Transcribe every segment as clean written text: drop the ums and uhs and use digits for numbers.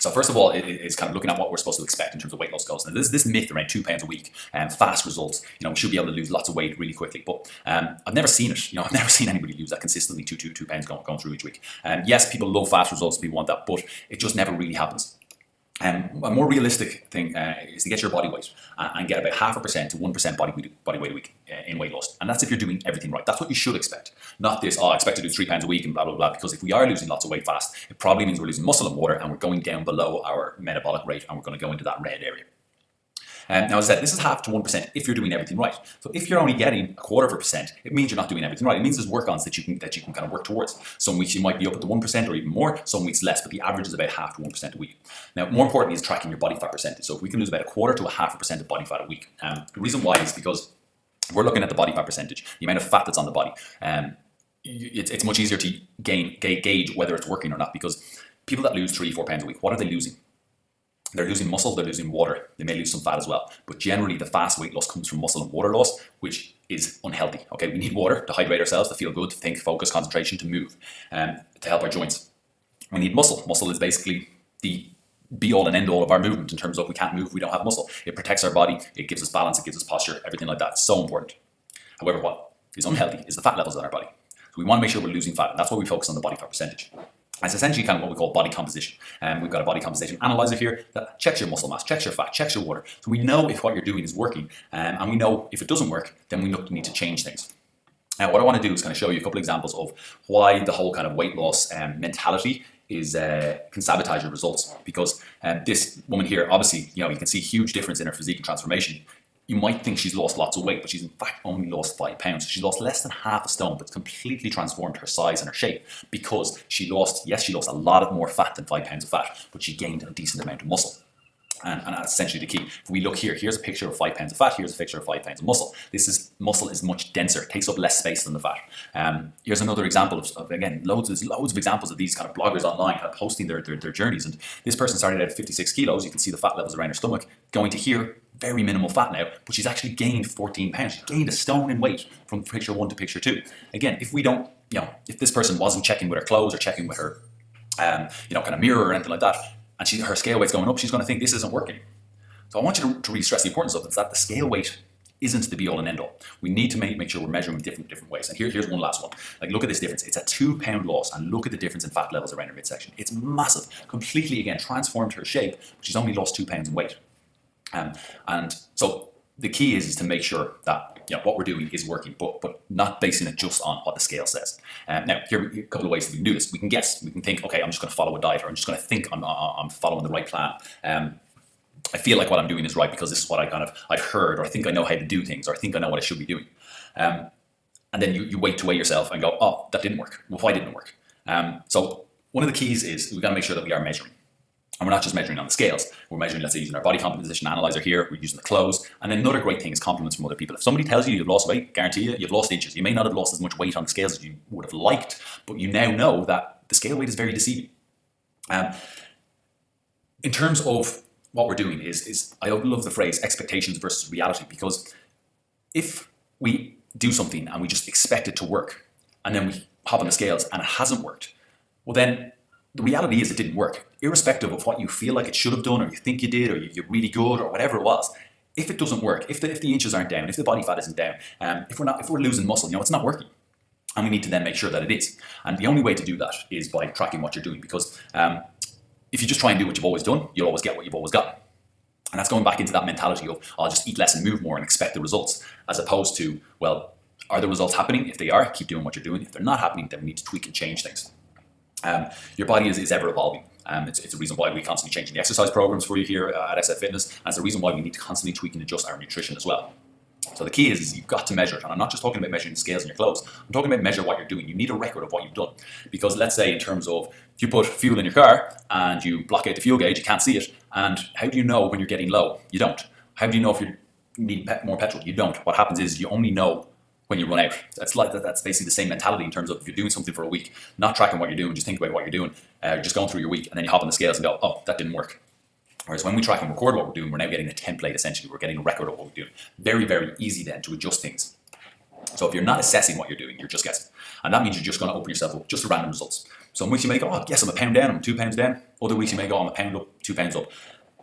So first of all, it's kind of looking at what we're supposed to expect in terms of weight loss goals. Now, this myth around 2 pounds a week and fast results, we should be able to lose lots of weight really quickly. But I've never seen it. I've never seen anybody lose that consistently, 2 pounds going through each week. Yes, people love fast results, people want that, but it just never really happens. A more realistic thing is to get your body weight and get about 0.5% to 1% body weight a week in weight loss. And that's if you're doing everything right. That's what you should expect. Not this, I expect to do 3 pounds a week and blah, blah, blah. Because if we are losing lots of weight fast, it probably means we're losing muscle and water and we're going down below our metabolic rate and we're going to go into that red area. Now, as I said, this is 0.5% to 1% if you're doing everything right. So if you're only getting 0.25%, it means you're not doing everything right. It means there's work-ons that you can kind of work towards. Some weeks you might be up at the 1% or even more, some weeks less, but the average is about 0.5% to 1% a week. Now, more importantly is tracking your body fat percentage. So if we can lose about 1/4 to 0.5% of body fat a week. The reason why is because we're looking at the body fat percentage, the amount of fat that's on the body. It's much easier to gauge whether it's working or not, because people that lose 3-4 pounds a week, what are they losing? They're losing muscle, they're losing water, they may lose some fat as well. But generally the fast weight loss comes from muscle and water loss, which is unhealthy. Okay, we need water to hydrate ourselves, to feel good, to think, focus, concentration, to move, to help our joints. We need muscle. Muscle is basically the be all and end all of our movement in terms of we can't move if we don't have muscle. It protects our body, it gives us balance, it gives us posture, everything like that. It's so important. However, what is unhealthy is the fat levels in our body. So we want to make sure we're losing fat, and that's why we focus on the body fat percentage. It's essentially kind of what we call body composition. We've got a body composition analyzer here that checks your muscle mass, checks your fat, checks your water. So we know if what you're doing is working, and we know if it doesn't work, then we need to change things. Now, what I want to do is kind of show you a couple of examples of why the whole kind of weight loss mentality can sabotage your results. Because this woman here, obviously, you can see a huge difference in her physique and transformation. You might think she's lost lots of weight, but she's in fact only lost 5 pounds. She's lost less than half a stone, but it's completely transformed her size and her shape because she lost a lot more fat than 5 pounds of fat, but she gained a decent amount of muscle. And that's essentially the key. If we look here, here's a picture of 5 pounds of fat, here's a picture of 5 pounds of muscle. Muscle is much denser, it takes up less space than the fat. Here's another example of again, loads of examples of these kind of bloggers online kind of posting their journeys. And this person started out at 56 kilos, you can see the fat levels around her stomach, going to here, very minimal fat now, but she's actually gained 14 pounds. She's gained a stone in weight from picture 1 to picture 2. Again, if we don't, if this person wasn't checking with her clothes or checking with her, kind of mirror or anything like that, and her scale weight's going up, she's going to think this isn't working. So I want you to really stress the importance of it, is that the scale weight isn't the be all and end all. We need to make sure we're measuring different ways. And here's one last one. Like, look at this difference. It's a 2 pound loss, and look at the difference in fat levels around her midsection. It's massive. Completely, again, transformed her shape, but she's only lost 2 pounds in weight. And so the key is to make sure that what we're doing is working, but not basing it just on what the scale says. Now, here are a couple of ways that we can do this. We can guess. We can think, okay, I'm just going to follow a diet, or I'm just going to think I'm following the right plan. I feel like what I'm doing is right because this is what I've heard, or I think I know how to do things, or I think I know what I should be doing. And then you wait to weigh yourself and go, oh, that didn't work. Well, why didn't it work? So one of the keys is we've got to make sure that we are measuring. And we're not just measuring on the scales. We're measuring, let's say, using our body composition analyzer here. We're using the clothes. And then another great thing is compliments from other people. If somebody tells you you've lost weight, guarantee you've lost inches. You may not have lost as much weight on the scales as you would have liked, but you now know that the scale weight is very deceiving. In terms of what we're doing is I love the phrase expectations versus reality, because if we do something and we just expect it to work, and then we hop on the scales and it hasn't worked, well then the reality is it didn't work. Irrespective of what you feel like it should have done, or you think you did, or you're really good, or whatever it was, if it doesn't work, if the inches aren't down, if the body fat isn't down, if we're losing muscle, it's not working. And we need to then make sure that it is. And the only way to do that is by tracking what you're doing, because if you just try and do what you've always done, you'll always get what you've always got. And that's going back into that mentality of, I'll just eat less and move more and expect the results, as opposed to, well, are the results happening? If they are, keep doing what you're doing. If they're not happening, then we need to tweak and change things. Your body is ever evolving. It's a reason why we constantly changing the exercise programs for you here at SF Fitness, and it's a reason why we need to constantly tweak and adjust our nutrition as well. So the key is you've got to measure it. And I'm not just talking about measuring the scales in your clothes. I'm talking about measure what you're doing. You need a record of what you've done. Because let's say in terms of, if you put fuel in your car and you block out the fuel gauge, you can't see it. And how do you know when you're getting low? You don't. How do you know if you need more petrol? You don't. What happens is you only know when you run out. That's basically the same mentality in terms of if you're doing something for a week, not tracking what you're doing, just think about what you're doing, just going through your week, and then you hop on the scales and go, oh, that didn't work. Whereas when we track and record what we're doing, we're now getting a template, essentially. We're getting a record of what we're doing. Very, very easy then to adjust things. So if you're not assessing what you're doing, you're just guessing. And that means you're just going to open yourself up just to random results. Some weeks you may go, oh, yes, I'm a pound down, I'm 2 pounds down. Other weeks you may go, I'm a pound up, 2 pounds up.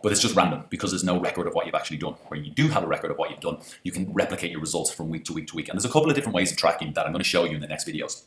But it's just random because there's no record of what you've actually done. Where you do have a record of what you've done, you can replicate your results from week to week to week. And there's a couple of different ways of tracking that I'm going to show you in the next videos.